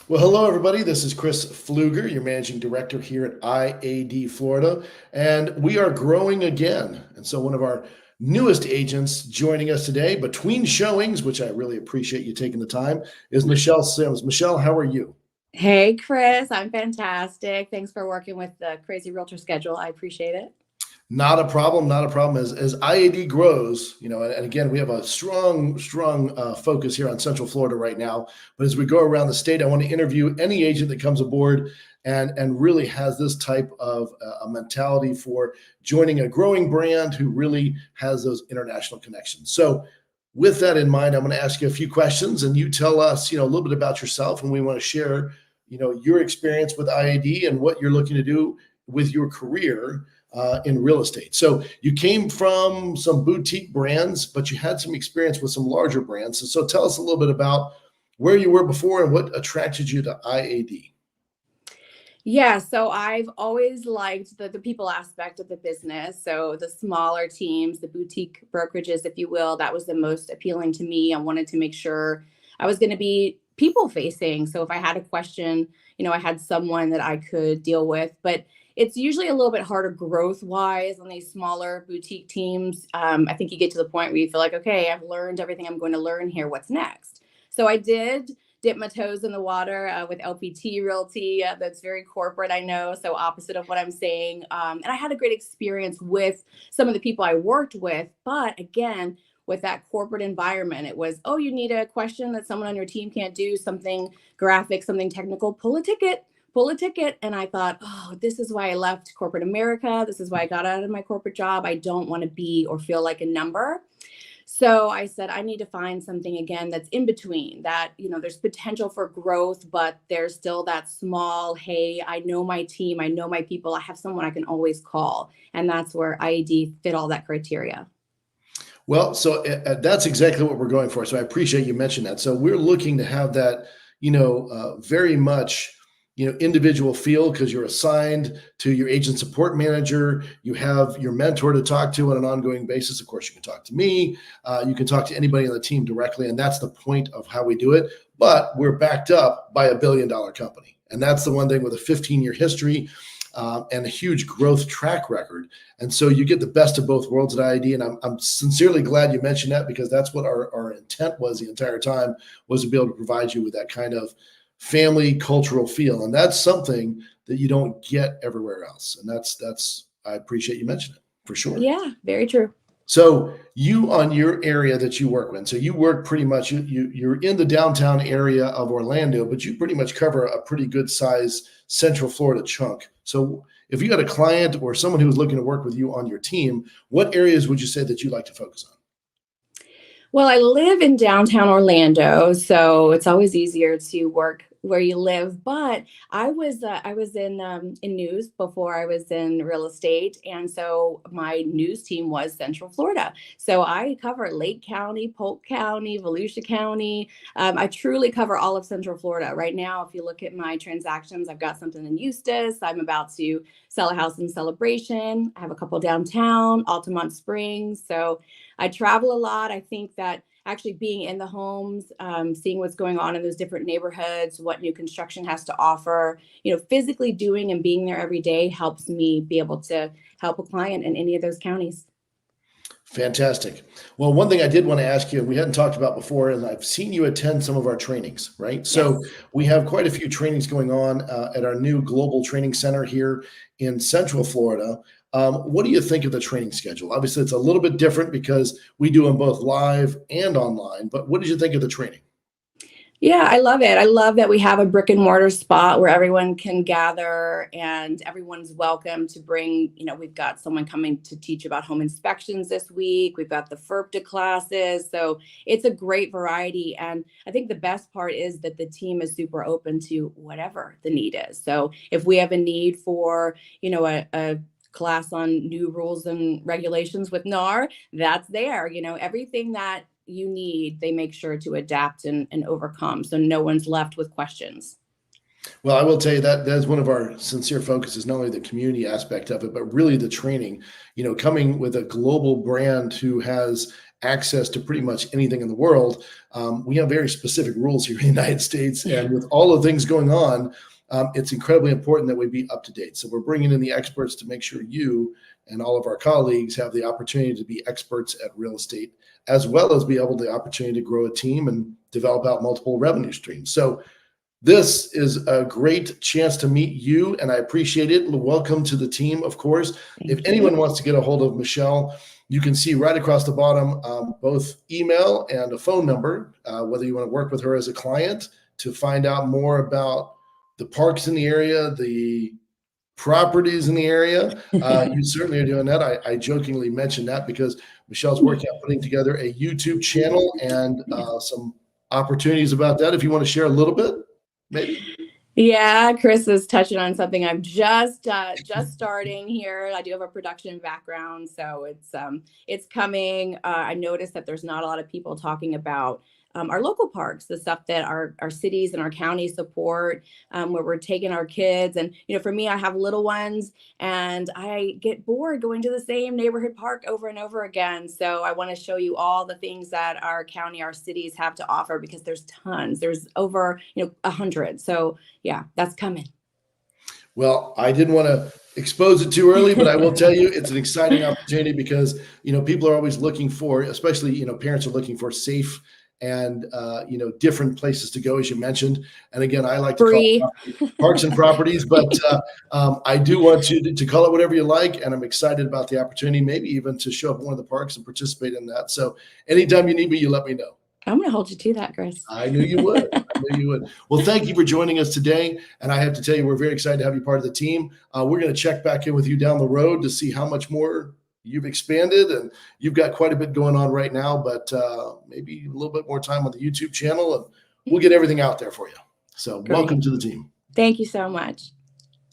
Well, hello, everybody. This is Chris Pfluger, your managing director here at IAD Florida, and we are growing again. And so, one of our newest agents joining us today between showings, which I really appreciate you taking the time, is Michelle Sims. Michelle, how are you? Hey, Chris, I'm fantastic. Thanks for working with the crazy realtor schedule. I appreciate it. Not a problem. Not a problem. As IAD grows, and again, we have a strong focus here on Central Florida right now. But as we go around the state, I want to interview any agent that comes aboard and really has this type of a mentality for joining a growing brand who really has those international connections. So, with that in mind, I'm going to ask you a few questions, and you tell us, a little bit about yourself, and we want to share, your experience with IAD and what you're looking to do with your career in real estate. So you came from some boutique brands, but you had some experience with some larger brands. And so tell us a little bit about where you were before and what attracted you to IAD. Yeah, so I've always liked the people aspect of the business. So the smaller teams, the boutique brokerages, if you will, that was the most appealing to me. I wanted to make sure I was going to be people facing. So if I had a question, I had someone that I could deal with. But it's usually a little bit harder growth wise on these smaller boutique teams. I think you get to the point where you feel like, okay, I've learned everything I'm going to learn here. What's next? So I did dip my toes in the water with LPT Realty. That's very corporate, I know, so opposite of what I'm saying. And I had a great experience with some of the people I worked with. But again, with that corporate environment, it was, oh, you need a question that someone on your team can't do, something graphic, something technical, pull a ticket. Pull a ticket. And I thought, oh, this is why I left corporate America. This is why I got out of my corporate job. I don't want to be or feel like a number. So I said, I need to find something again that's in between that, there's potential for growth, but there's still that small, hey, I know my team, I know my people, I have someone I can always call. And that's where IAD fit all that criteria. Well, so that's exactly what we're going for. So I appreciate you mentioned that. So we're looking to have that, very much, individual feel because you're assigned to your agent support manager. You have your mentor to talk to on an ongoing basis. Of course, you can talk to me. You can talk to anybody on the team directly. And that's the point of how we do it. But we're backed up by $1 billion company. And that's the one thing with a 15-year history. And a huge growth track record. And so you get the best of both worlds at IAD. And I'm sincerely glad you mentioned that because that's what our intent was the entire time, was to be able to provide you with that kind of family cultural feel. And that's something that you don't get everywhere else. And that's I appreciate you mentioning it for sure. Yeah, very true. So you on your area that you work in, so you work pretty much, you're in the downtown area of Orlando, but you pretty much cover a pretty good size Central Florida chunk. So if you had a client or someone who was looking to work with you on your team, what areas would you say that you like to focus on? Well, I live in downtown Orlando, so it's always easier to work where you live. But I was in news before I was in real estate, and so my news team was Central Florida. So I cover Lake County, Polk County, Volusia County. I truly cover all of Central Florida right now. If you look at my transactions, I've got something in Eustis. I'm about to sell a house in Celebration. I have a couple downtown, Altamont Springs. So I travel a lot. I think that actually being in the homes, seeing what's going on in those different neighborhoods, what new construction has to offer, physically doing and being there every day helps me be able to help a client in any of those counties. Fantastic. Well, one thing I did want to ask you, we hadn't talked about before, and I've seen you attend some of our trainings, right? So Yes. we have quite a few trainings going on at our new global training center here in Central Florida. What do you think of the training schedule? Obviously, it's a little bit different because we do them both live and online, but what did you think of the training? Yeah, I love it. I love that we have a brick and mortar spot where everyone can gather and everyone's welcome to bring, we've got someone coming to teach about home inspections this week. We've got the FERPTA classes. So it's a great variety. And I think the best part is that the team is super open to whatever the need is. So if we have a need for, a class on new rules and regulations with NAR, that's there. Everything that you need, they make sure to adapt and overcome. So no one's left with questions. Well, I will tell you that that is one of our sincere focuses, not only the community aspect of it, but really the training. Coming with a global brand who has access to pretty much anything in the world. We have very specific rules here in the United States, and with all the things going on, it's incredibly important that we be up to date. So we're bringing in the experts to make sure you and all of our colleagues have the opportunity to be experts at real estate, as well as be able the opportunity to grow a team and develop out multiple revenue streams. So this is a great chance to meet you, and I appreciate it. Welcome to the team, of course. If anyone wants to get a hold of Michelle, you can see right across the bottom both email and a phone number, whether you want to work with her as a client to find out more about the parks in the area, the properties in the area. You certainly are doing that. I jokingly mentioned that because Michelle's working on putting together a YouTube channel and some opportunities about that. If you want to share a little bit, maybe. Yeah, Chris is touching on something. I'm just starting here. I do have a production background, so it's coming. I noticed that there's not a lot of people talking about our local parks, the stuff that our cities and our counties support, where we're taking our kids. And, for me, I have little ones and I get bored going to the same neighborhood park over and over again. So I want to show you all the things that our county, our cities have to offer, because there's tons. There's over, 100. So yeah, that's coming. Well, I didn't want to expose it too early, but I will tell you it's an exciting opportunity because, people are always looking for, especially, parents are looking for safe and different places to go, as you mentioned. And again, I like to call it parks and properties, but I do want you to call it whatever you like. And I'm excited about the opportunity, maybe even to show up at one of the parks and participate in that. So anytime you need me, you let me know. I'm going to hold you to that, Chris. I knew you would. I knew you would. Well, thank you for joining us today. And I have to tell you, we're very excited to have you part of the team. We're going to check back in with you down the road to see how much more you've expanded, and you've got quite a bit going on right now, but maybe a little bit more time on the YouTube channel, and we'll get everything out there for you. So welcome to the team. Thank you so much.